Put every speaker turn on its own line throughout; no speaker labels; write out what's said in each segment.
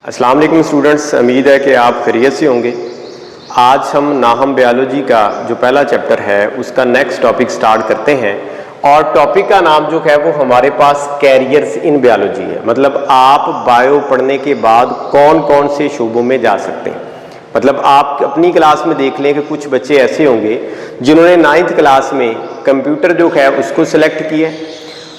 अस्सलाम वालेकुम स्टूडेंट्स, उम्मीद है कि आप खैरियत से होंगे। आज हम नाहम बायोलॉजी का जो पहला चैप्टर है उसका नेक्स्ट टॉपिक स्टार्ट करते हैं और टॉपिक का नाम जो है वो हमारे पास कैरियर्स इन बायोलॉजी है। मतलब आप बायो पढ़ने के बाद कौन कौन से शोबों में जा सकते हैं। मतलब आप अपनी क्लास में देख लें कि कुछ बच्चे ऐसे होंगे जिन्होंने 9th क्लास में कंप्यूटर जो है उसको सिलेक्ट किया है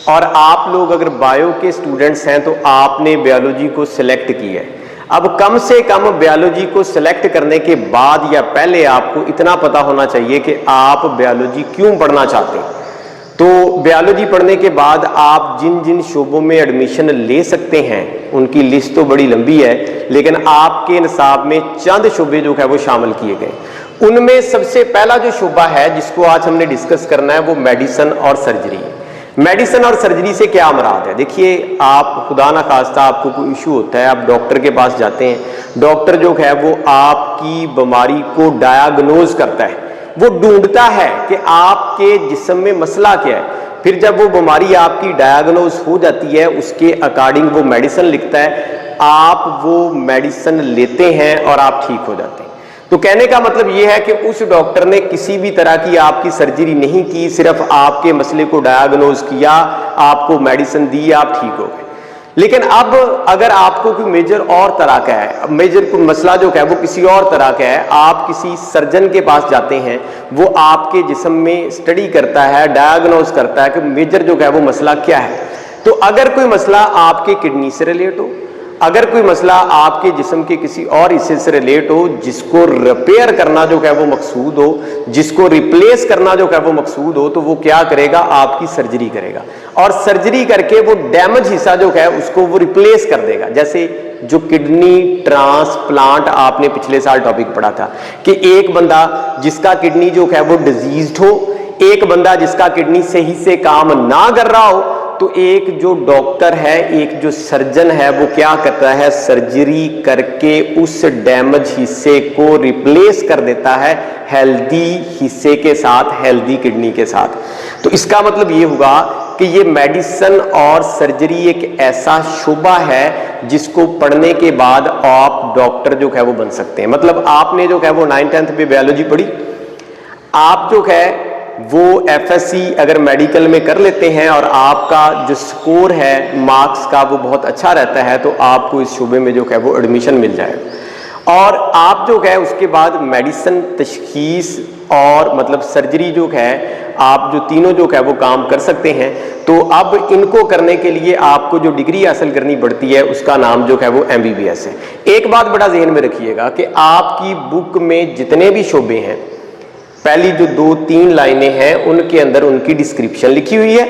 और आप लोग अगर बायो के स्टूडेंट्स हैं तो आपने बायोलॉजी को सिलेक्ट किया है। अब कम से कम बायोलॉजी को सिलेक्ट करने के बाद या पहले आपको इतना पता होना चाहिए कि आप बायोलॉजी क्यों पढ़ना चाहते हैं। तो बायोलॉजी पढ़ने के बाद आप जिन जिन शोबों में एडमिशन ले सकते हैं उनकी लिस्ट तो बड़ी लंबी है, लेकिन आपके निसाब में चंद शोबे जो है वो शामिल किए गए। उनमें सबसे पहला जो शोबा है जिसको आज हमने डिस्कस करना है वो मेडिसिन और सर्जरी है। मेडिसिन और सर्जरी से क्या मुराद है? देखिए, आप खुदा ना खास्ता आपको कोई इशू होता है, आप डॉक्टर के पास जाते हैं, डॉक्टर जो है वो आपकी बीमारी को डायग्नोज करता है, वो ढूंढता है कि आपके जिस्म में मसला क्या है। फिर जब वो बीमारी आपकी डायग्नोज हो जाती है उसके अकॉर्डिंग वो मेडिसिन लिखता है, आप वो मेडिसिन लेते हैं और आप ठीक हो जाते हैं। तो कहने का मतलब ये है कि उस डॉक्टर ने किसी भी तरह की आपकी सर्जरी नहीं की, सिर्फ आपके मसले को डायग्नोज किया, आपको मेडिसिन दी, आप ठीक हो गए। लेकिन अब अगर आपको कोई मेजर और तरह का है, मेजर कोई मसला जो है वो किसी और तरह का है, आप किसी सर्जन के पास जाते हैं, वो आपके जिस्म में स्टडी करता है, डायग्नोज करता है कि मेजर जो है वो मसला क्या है। तो अगर कोई मसला आपके किडनी से रिलेट हो, अगर कोई मसला आपके जिस्म के किसी और हिस्से से रिलेट हो, जिसको रिपेयर करना जो है वो मकसूद हो, जिसको रिप्लेस करना जो है वो मकसूद हो, तो वो क्या करेगा? आपकी सर्जरी करेगा और सर्जरी करके वो डैमेज हिस्सा जो है उसको वो रिप्लेस कर देगा। जैसे जो किडनी ट्रांसप्लांट आपने पिछले साल टॉपिक पढ़ा था कि एक बंदा जिसका किडनी जो है वो डिजीज्ड हो, एक बंदा जिसका किडनी सही से काम ना कर रहा हो, तो एक जो डॉक्टर है, एक जो सर्जन है, वो क्या करता है? सर्जरी करके उस डैमेज हिस्से को रिप्लेस कर देता है हेल्दी हिस्से के साथ, हेल्दी किडनी के साथ। तो इसका मतलब ये हुआ कि ये मेडिसिन और सर्जरी एक ऐसा शोबा है जिसको पढ़ने के बाद आप डॉक्टर जो है वो बन सकते हैं। मतलब आपने जो है वो 9th में बायोलॉजी पढ़ी, आप जो है वो FSC अगर मेडिकल में कर लेते हैं और आपका जो स्कोर है मार्क्स का वो बहुत अच्छा रहता है, तो आपको इस शोबे में जो है वो एडमिशन मिल जाएगा और आप जो है उसके बाद मेडिसिन, तशखीस और मतलब सर्जरी जो है, आप जो तीनों जो है वो काम कर सकते हैं। तो अब इनको करने के लिए आपको जो डिग्री हासिल करनी पड़ती है उसका नाम जो है वो MBBS है। एक बात बड़ा ज़हन में रखिएगा कि आपकी बुक में जितने भी शोबे हैं, पहली जो 2-3 लाइनें हैं उनके अंदर उनकी डिस्क्रिप्शन लिखी हुई है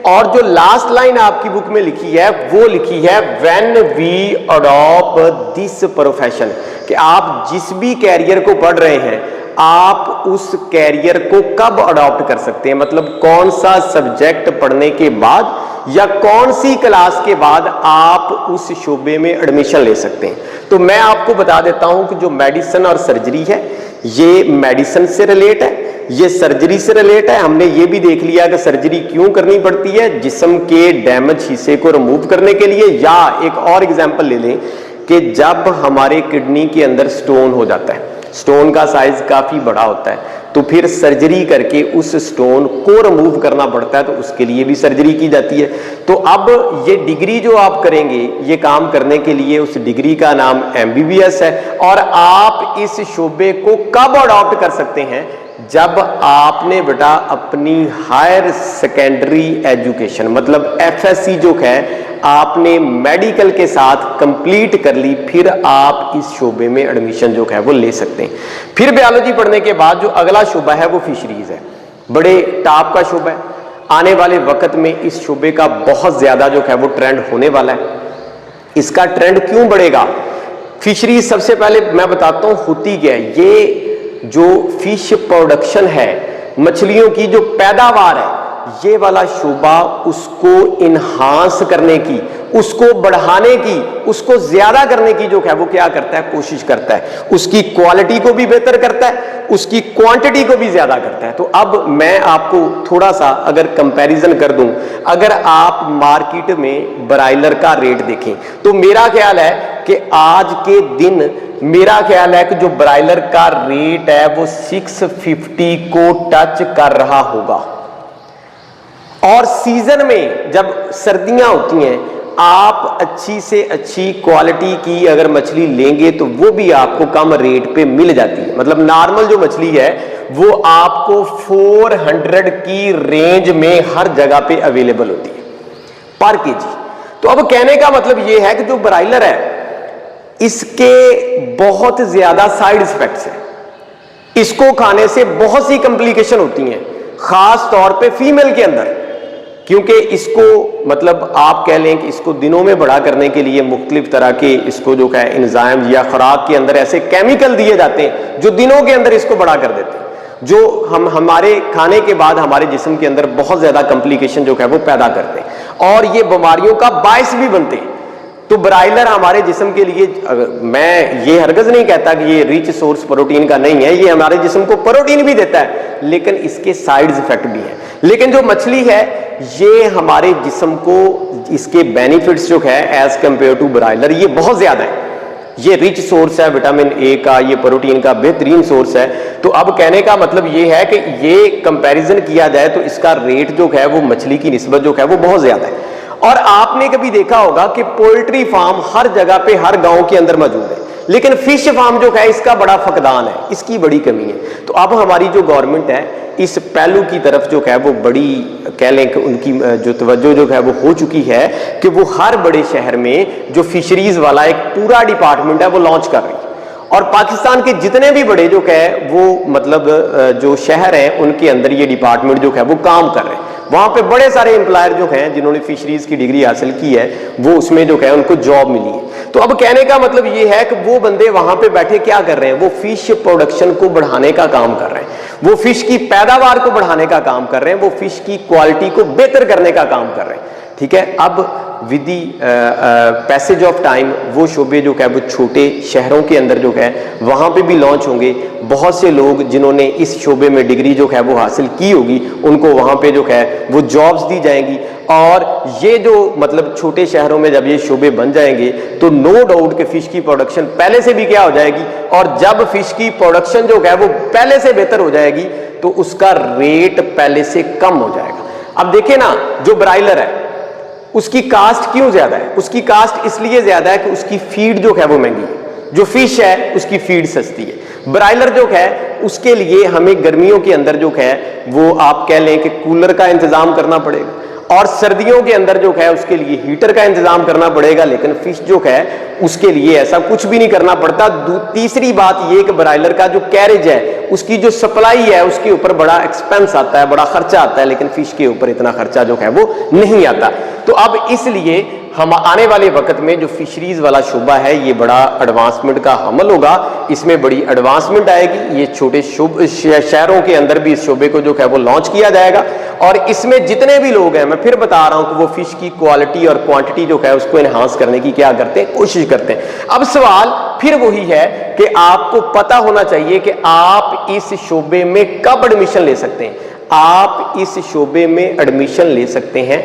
और जो लास्ट लाइन आपकी बुक में लिखी है वो लिखी है when we adopt this profession, कि आप जिस भी कैरियर को पढ़ रहे हैं आप उस कैरियर को कब अडॉप्ट कर सकते हैं। मतलब कौन सा सब्जेक्ट पढ़ने के बाद या कौन सी क्लास के बाद आप उस शोबे में एडमिशन ले सकते हैं। तो मैं आपको बता देता हूं कि जो मेडिसिन और सर्जरी है ये मेडिसिन से रिलेट है, ये सर्जरी से रिलेट है। हमने ये भी देख लिया कि सर्जरी क्यों करनी पड़ती है, जिस्म के डैमेज हिस्से को रिमूव करने के लिए। या एक और एग्जांपल ले लें कि जब हमारे किडनी के अंदर स्टोन हो जाता है, स्टोन का साइज काफी बड़ा होता है, तो फिर सर्जरी करके उस स्टोन को रिमूव करना पड़ता है, तो उसके लिए भी सर्जरी की जाती है। तो अब ये डिग्री जो आप करेंगे, ये काम करने के लिए उस डिग्री का नाम MBBS है। और आप इस शोबे को कब अडॉप्ट कर सकते हैं? जब आपने बेटा अपनी हायर सेकेंडरी एजुकेशन मतलब FSC जो है आपने मेडिकल के साथ कंप्लीट कर ली, फिर आप इस शोबे में एडमिशन जो है वो ले सकते हैं। फिर बायोलॉजी पढ़ने के बाद जो अगला शोबा है वो फिशरीज है, बड़े टॉप का शोबा है। आने वाले वक्त में इस शोबे का बहुत ज्यादा जो है वो ट्रेंड होने वाला है। इसका ट्रेंड क्यों बढ़ेगा? फिशरीज सबसे पहले मैं बताता हूं होती क्या है। ये जो फिश प्रोडक्शन है, मछलियों की जो पैदावार है, ये वाला शोबा उसको इन्हांस करने की, उसको बढ़ाने की, उसको ज्यादा करने की जो है वो क्या करता है, कोशिश करता है। उसकी क्वालिटी को भी बेहतर करता है, उसकी क्वांटिटी को भी ज्यादा करता है। तो अब मैं आपको थोड़ा सा अगर कंपैरिजन कर दूं, अगर आप मार्केट में ब्रायलर का रेट देखें तो मेरा ख्याल है कि आज के दिन मेरा ख्याल है कि जो ब्रायलर का रेट है वो 650 को टच कर रहा होगा। और सीजन में जब सर्दियां होती हैं, आप अच्छी से अच्छी क्वालिटी की अगर मछली लेंगे तो वो भी आपको कम रेट पे मिल जाती है। मतलब नॉर्मल जो मछली है वो आपको 400 की रेंज में हर जगह पे अवेलेबल होती है पर केजी। तो अब कहने का मतलब ये है कि जो ब्रायलर है इसके बहुत ज्यादा साइड इफेक्ट्स हैं, इसको खाने से बहुत सी कॉम्प्लिकेशन होती हैं, खास तौर पे फीमेल के अंदर, क्योंकि इसको मतलब आप कह लें कि इसको दिनों में बड़ा करने के लिए मुख्तलिफ तरह के इसको जो है एंजाइम या खुराक के अंदर ऐसे केमिकल दिए जाते हैं जो दिनों के अंदर इसको बड़ा कर देते हैं, जो हम हमारे खाने के बाद हमारे जिस्म के अंदर बहुत ज्यादा कॉम्प्लिकेशन जो है वो पैदा करते हैं और ये बीमारियों का बायस भी बनते हैं। तो ब्रायलर हमारे जिस्म के लिए, मैं ये हरगज नहीं कहता कि ये रिच सोर्स प्रोटीन का नहीं है, ये हमारे जिस्म को प्रोटीन भी देता है, लेकिन इसके साइड इफेक्ट भी हैं। लेकिन जो मछली है ये हमारे जिस्म को इसके बेनिफिट्स जो है एज कंपेयर टू ब्रायलर ये बहुत ज्यादा है। ये रिच सोर्स है विटामिन ए का, ये प्रोटीन का बेहतरीन सोर्स है। तो अब कहने का मतलब ये है कि ये कंपैरिजन किया जाए तो इसका रेट जो है वो मछली की निस्बत जो है वो बहुत ज्यादा है। और आपने कभी देखा होगा कि पोल्ट्री फार्म हर जगह पे हर गांव के अंदर मौजूद है, लेकिन फिश फार्म जो है इसका बड़ा फकदान है, इसकी बड़ी कमी है। तो अब हमारी जो गवर्नमेंट है इस पहलू की तरफ जो है वो बड़ी कह लें कि उनकी जो तवज्जो जो है वो हो चुकी है कि वो हर बड़े शहर में जो फिशरीज वाला एक पूरा डिपार्टमेंट है वो लॉन्च कर रही है। और पाकिस्तान के जितने भी बड़े जो है वो मतलब जो शहर हैं उनके अंदर ये डिपार्टमेंट जो है वो काम कर रहे हैं। वहां पे बड़े सारे एम्प्लॉयर जो हैं जिन्होंने फिशरीज की डिग्री हासिल की है वो उसमें जो है उनको जॉब मिली है। तो अब कहने का मतलब ये है कि वो बंदे वहां पे बैठे क्या कर रहे हैं, वो फिश प्रोडक्शन को बढ़ाने का काम कर रहे हैं, वो फिश की पैदावार को बढ़ाने का काम कर रहे हैं, वो फिश की क्वालिटी को बेहतर करने का काम कर रहे हैं। ठीक है, अब with the passage of time वो शोबे जो है वो छोटे शहरों के अंदर जो है वहां पे भी लॉन्च होंगे। बहुत से लोग जिन्होंने इस शोबे में डिग्री जो है वो हासिल की होगी उनको वहां पे जो है वो जॉब्स दी जाएंगी। और ये जो मतलब छोटे शहरों में जब ये शोबे बन जाएंगे तो नो डाउट कि फिश की प्रोडक्शन पहले से भी क्या हो जाएगी, और जब फिश की प्रोडक्शन जो है वो पहले से बेहतर हो जाएगी तो उसका रेट पहले से कम हो जाएगा। अब देखिए ना, जो ब्रायलर है उसकी कास्ट क्यों ज्यादा है, उसकी कास्ट इसलिए ज्यादा है कि उसकी फीड जो है वो महंगी है, जो फिश है उसकी फीड सस्ती है। ब्रायलर जो है उसके लिए हमें गर्मियों के अंदर जो है वो आप कह लें कि कूलर का इंतजाम करना पड़ेगा, और सर्दियों के अंदर जो है उसके लिए हीटर का इंतजाम करना पड़ेगा। लेकिन फिश जो है उसके लिए ऐसा कुछ भी नहीं करना पड़ता। तीसरी बात ये कि ब्रायलर का जो कैरेज है उसकी जो सप्लाई है उसके ऊपर बड़ा एक्सपेंस आता है, बड़ा खर्चा आता है, लेकिन फिश के ऊपर इतना खर्चा जो है वो नहीं आता। तो अब इसलिए हम आने वाले वक्त में जो फिशरीज वाला शोबा है ये बड़ा एडवांसमेंट का हमल होगा, इसमें बड़ी एडवांसमेंट आएगी। ये छोटे शहरों के अंदर भी इस शोबे को जो है वो लॉन्च किया जाएगा, और इसमें जितने भी लोग हैं, मैं फिर बता रहा हूं कि वो फिश की क्वालिटी और क्वांटिटी जो है उसको एनहांस करने की क्या करते हैं, कोशिश करते हैं। अब सवाल फिर वही है कि आपको पता होना चाहिए कि आप इस शोबे में कब एडमिशन ले सकते हैं। आप इस शोबे में एडमिशन ले सकते हैं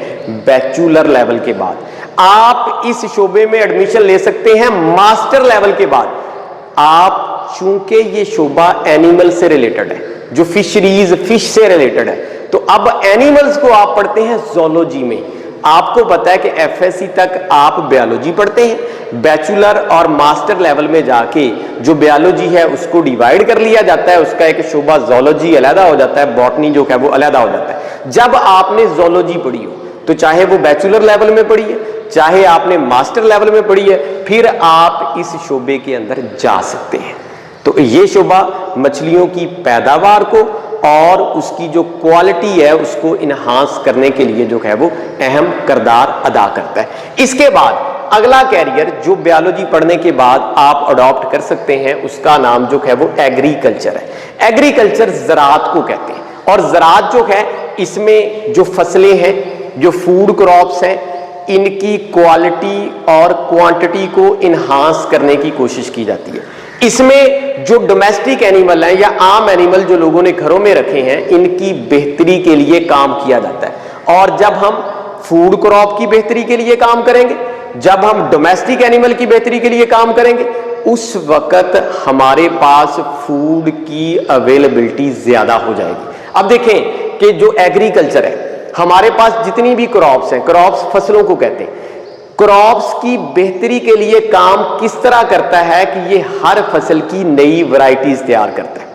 बैचलर लेवल के बाद, आप इस शोबे में एडमिशन ले सकते हैं मास्टर लेवल के बाद। आप चूंकि ये शोबा एनिमल से रिलेटेड है, जो फिशरीज फिश से रिलेटेड है, तो अब एनिमल्स को आप पढ़ते हैं ज़ूलॉजी में। आपको पता है कि एफएससी तक आप बायोलॉजी पढ़ते हैं, बैचलर और मास्टर लेवल में जाके जो बायोलॉजी है उसको डिवाइड कर लिया जाता है, उसका एक शोबा ज़ूलॉजी अलहदा हो जाता है, बॉटनी जो है वो अलहदा हो जाता है। जब आपने ज़ूलॉजी पढ़ी हो तो चाहे वो बैचलर लेवल में पढ़ी है, चाहे आपने मास्टर लेवल में पढ़ी है, फिर आप इस शोबे के अंदर जा सकते हैं। तो ये शोबा मछलियों की पैदावार को और उसकी जो क्वालिटी है उसको इन्हांस करने के लिए जो है वो अहम किरदार अदा करता है। इसके बाद अगला कैरियर जो बायोलॉजी पढ़ने के बाद आप अडॉप्ट कर सकते हैं उसका नाम जो है वो एग्रीकल्चर है। एग्रीकल्चर ज़राअत को कहते हैं, और ज़राअत जो है इसमें जो फसलें हैं, जो फूड क्रॉप्स हैं, इनकी क्वालिटी और क्वांटिटी को इन्हांस करने की कोशिश की जाती है। इसमें जो डोमेस्टिक एनिमल हैं या आम एनिमल जो लोगों ने घरों में रखे हैं, इनकी बेहतरी के लिए काम किया जाता है। और जब हम फूड क्रॉप की बेहतरी के लिए काम करेंगे, जब हम डोमेस्टिक एनिमल की बेहतरी के लिए काम करेंगे, उस वक्त हमारे पास फूड की अवेलेबिलिटी ज्यादा हो जाएगी। अब देखें कि जो एग्रीकल्चर है, हमारे पास जितनी भी क्रॉप्स हैं, क्रॉप्स फसलों को कहते हैं, क्रॉप्स की बेहतरी के लिए काम किस तरह करता है कि ये हर फसल की नई वैरायटीज तैयार करता है।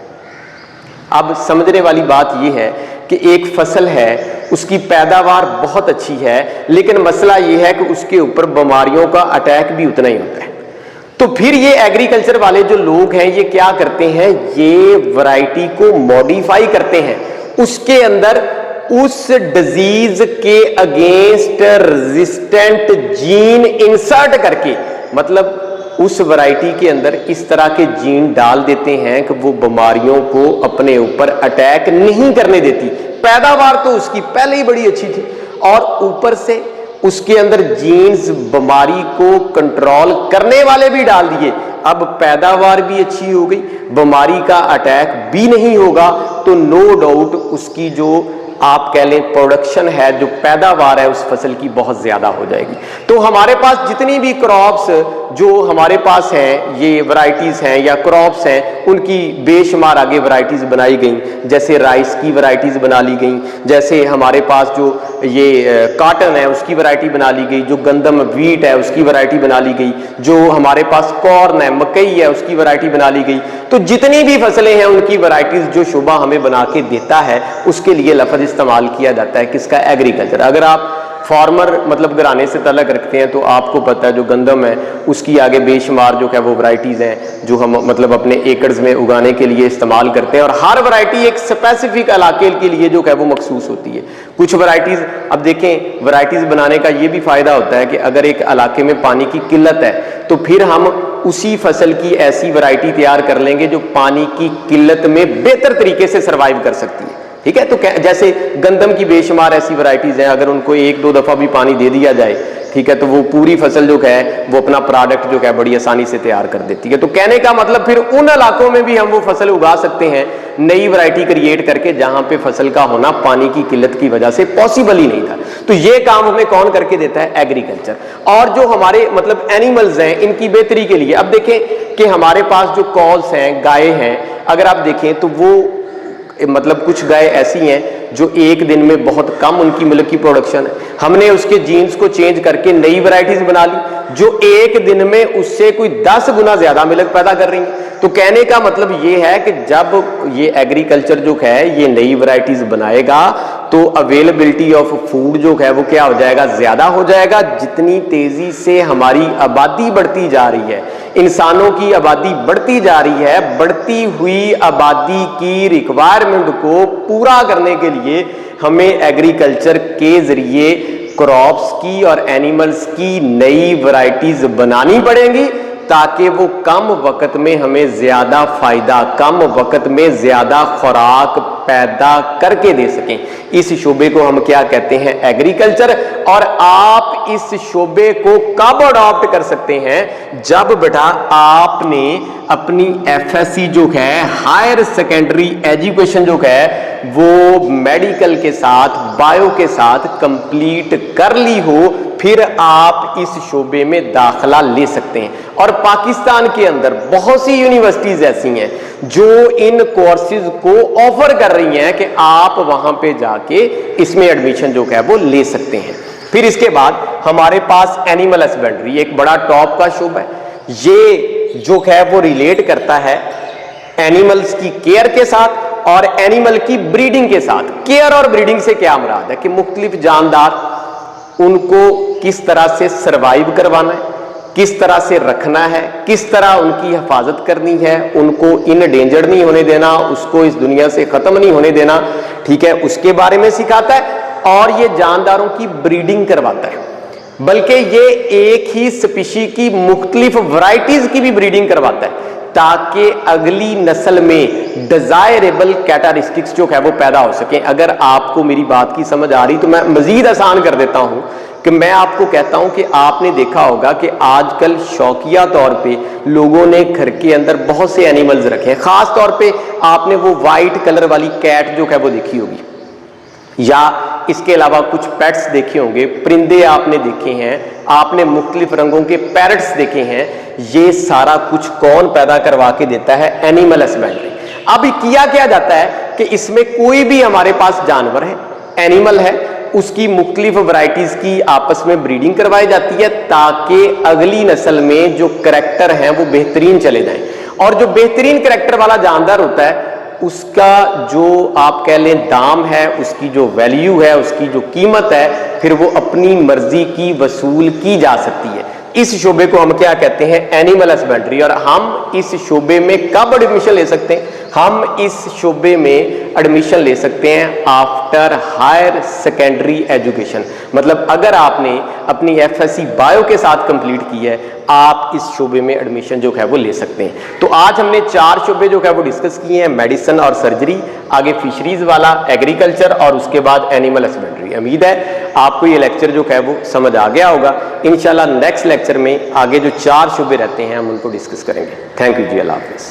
अब समझने वाली बात यह है कि एक फसल है, उसकी पैदावार बहुत अच्छी है, लेकिन मसला यह है कि उसके ऊपर बीमारियों का अटैक भी उतना ही होता है। तो फिर ये एग्रीकल्चर वाले जो लोग हैं, ये क्या करते हैं, ये वैरायटी को मॉडिफाई करते हैं, उसके अंदर उस डिजीज के अगेंस्ट रेजिस्टेंट जीन इंसर्ट करके, मतलब उस वैरायटी के अंदर इस तरह के जीन डाल देते हैं कि वो बीमारियों को अपने ऊपर अटैक नहीं करने देती। पैदावार तो उसकी पहले ही बड़ी अच्छी थी और ऊपर से उसके अंदर जीन्स बीमारी को कंट्रोल करने वाले भी डाल दिए। अब पैदावार भी अच्छी हो गई, बीमारी का अटैक भी नहीं होगा, तो नो डाउट उसकी जो आप कह लें प्रोडक्शन है, जो पैदावार है उस फसल की बहुत ज्यादा हो जाएगी। तो हमारे पास जितनी भी क्रॉप्स जो हमारे पास हैं, ये वैरायटीज हैं या क्रॉप्स हैं, उनकी बेशुमार आगे वैरायटीज बनाई गई। जैसे राइस की वैरायटीज बना ली गई, जैसे हमारे पास जो ये कॉटन है उसकी वैरायटी बना ली गई, जो गंदम व्हीट है उसकी वैरायटी बना ली गई, जो हमारे पास कॉर्न है, मकई है, उसकी वैरायटी बना ली गई। तो जितनी भी फसलें हैं उनकी वैरायटीज जो शुबा हमें बना के देता है, उसके लिए लफ्ज इस्तेमाल किया जाता है किसका, एग्रीकल्चर। अगर आप फार्मर मतलब घराने से तलक रखते हैं तो आपको पता है जो गंदम है उसकी आगे बेशुमार जो है वो वैरायटीज हैं जो हम मतलब अपने एकड़्स में उगाने के लिए इस्तेमाल करते हैं, और हर वैरायटी एक स्पेसिफिक इलाके के लिए जो है वो मखसूस होती है। कुछ वैरायटीज, अब देखें वैरायटीज बनाने का ये भी फायदा होता है कि अगर एक इलाके में पानी की किल्लत है तो फिर हम उसी फसल की ऐसी वैरायटी तैयार कर लेंगे जो पानी की किल्लत में बेहतर तरीके से सर्वाइव कर सकती है। ठीक है, तो जैसे गंदम की बेशुमार ऐसी वैरायटीज हैं, अगर उनको एक दो दफा भी पानी दे दिया जाए, ठीक है, तो वो पूरी फसल जो है वो अपना प्रोडक्ट जो है बड़ी आसानी से तैयार कर देती है। तो कहने का मतलब फिर उन इलाकों में भी हम वो फसल उगा सकते हैं नई वैरायटी क्रिएट करके, जहां पे फसल का होना पानी की किल्लत की वजह से पॉसिबल ही नहीं था। तो ये काम हमें कौन करके देता है, एग्रीकल्चर। और जो हमारे मतलब एनिमल्स हैं इनकी बेहतरी के लिए, अब देखें कि हमारे पास जो कॉल्स हैं, गाय हैं, अगर आप देखें तो वो मतलब कुछ गाय ऐसी हैं जो एक दिन में बहुत कम उनकी मिल्क की प्रोडक्शन है, हमने उसके जीन्स को चेंज करके नई वैरायटीज बना ली जो एक दिन में उससे कोई 10 गुना ज्यादा मिल्क पैदा कर रही हैं। तो कहने का मतलब ये है कि जब ये एग्रीकल्चर जो है ये नई वैरायटीज बनाएगा तो अवेलेबिलिटी ऑफ फूड जो है वो क्या हो जाएगा, ज्यादा हो जाएगा। जितनी तेजी से हमारी आबादी बढ़ती जा रही है, इंसानों की आबादी बढ़ती जा रही है, बढ़ती हुई आबादी की रिक्वायरमेंट को पूरा करने के लिए हमें एग्रीकल्चर के जरिए क्रॉप्स की और एनिमल्स की नई वैरायटीज बनानी पड़ेंगी ताकि वो कम वक्त में हमें ज्यादा फायदा, कम वक्त में ज्यादा खुराक पैदा करके दे सकें। इस शोबे को हम क्या कहते हैं, एग्रीकल्चर। और आप इस शोबे को कब अडॉप्ट कर सकते हैं, जब बेटा आपने अपनी एफएससी जो है हायर सेकेंडरी एजुकेशन जो है वो मेडिकल के साथ, बायो के साथ कंप्लीट कर ली हो, फिर आप इस शोबे में दाखला ले सकते हैं। और पाकिस्तान के अंदर बहुत सी यूनिवर्सिटीज ऐसी हैं जो इन कोर्सेज को ऑफर कर रही हैं कि आप वहां पे जाके इसमें एडमिशन जो है वो ले सकते हैं। फिर इसके बाद हमारे पास एनिमल हस्बेंड्री एक बड़ा टॉप का शोबा है। ये जो है वो रिलेट करता है एनिमल्स की केयर के साथ और एनिमल की ब्रीडिंग के साथ। केयर और ब्रीडिंग से क्या मुराद है कि मुख्तलिफ जानदार उनको किस तरह से सरवाइव करवाना है, किस तरह से रखना है, किस तरह उनकी हिफाजत करनी है, उनको इन डेंजर नहीं होने देना, उसको इस दुनिया से खत्म नहीं होने देना, ठीक है, उसके बारे में सिखाता है। और ये जानदारों की ब्रीडिंग करवाता है, बल्कि ये एक ही स्पीशी की मुख्तलिफ वैरायटीज की भी ब्रीडिंग करवाता है ताकि अगली नस्ल में डिजायरेबल कैरेक्टरिस्टिक्स जो है वो पैदा हो सके। अगर आपको मेरी बात की समझ आ रही तो मैं मजीद आसान कर देता हूं कि मैं आपको कहता हूं कि आपने देखा होगा कि आजकल शौकिया तौर पे लोगों ने घर के अंदर बहुत से एनिमल्स रखे हैं। खास तौर पे आपने वो वाइट कलर वाली कैट जो है वो देखी होगी, या इसके अलावा कुछ पेट्स देखे होंगे, परिंदे आपने देखे हैं, आपने मुख्तलिफ रंगों के पैरट्स देखे हैं। ये सारा कुछ कौन पैदा करवा के देता है? Animal husbandry. अब किया क्या जाता है कि इसमें कोई भी हमारे पास जानवर है, एनिमल है, उसकी मुख्तलिफ वैरायटीज की आपस में ब्रीडिंग करवाई जाती है ताकि अगली नस्ल में जो करैक्टर हैं वो बेहतरीन चले जाएं। और जो बेहतरीन करैक्टर वाला जानवर होता है उसका जो आप कह लें दाम है, उसकी जो वैल्यू है, उसकी जो कीमत है, फिर वो अपनी मर्जी की वसूल की जा सकती है। इस शोबे को हम क्या कहते हैं? Animal husbandry. और हम इस शोबे में कब एडमिशन ले सकते हैं? हम इस शोबे में एडमिशन ले सकते हैं आफ्टर हायर सेकेंडरी एजुकेशन। मतलब अगर आपने अपनी एफएससी बायो के साथ कंप्लीट की है, आप इस शोबे में एडमिशन जो है वो ले सकते हैं। तो आज हमने 4 शोबे जो है वो डिस्कस किए हैं, मेडिसिन और सर्जरी, आगे फिशरीज वाला, एग्रीकल्चर और उसके बाद एनिमल हस्बेंड्री। उम्मीद है आपको ये लेक्चर जो है वो समझ आ गया होगा। इंशाल्लाह नेक्स्ट लेक्चर में आगे जो 4 शोबे रहते हैं हम उनको डिस्कस करेंगे। थैंक यू जी, अल्लाह हाफिज़।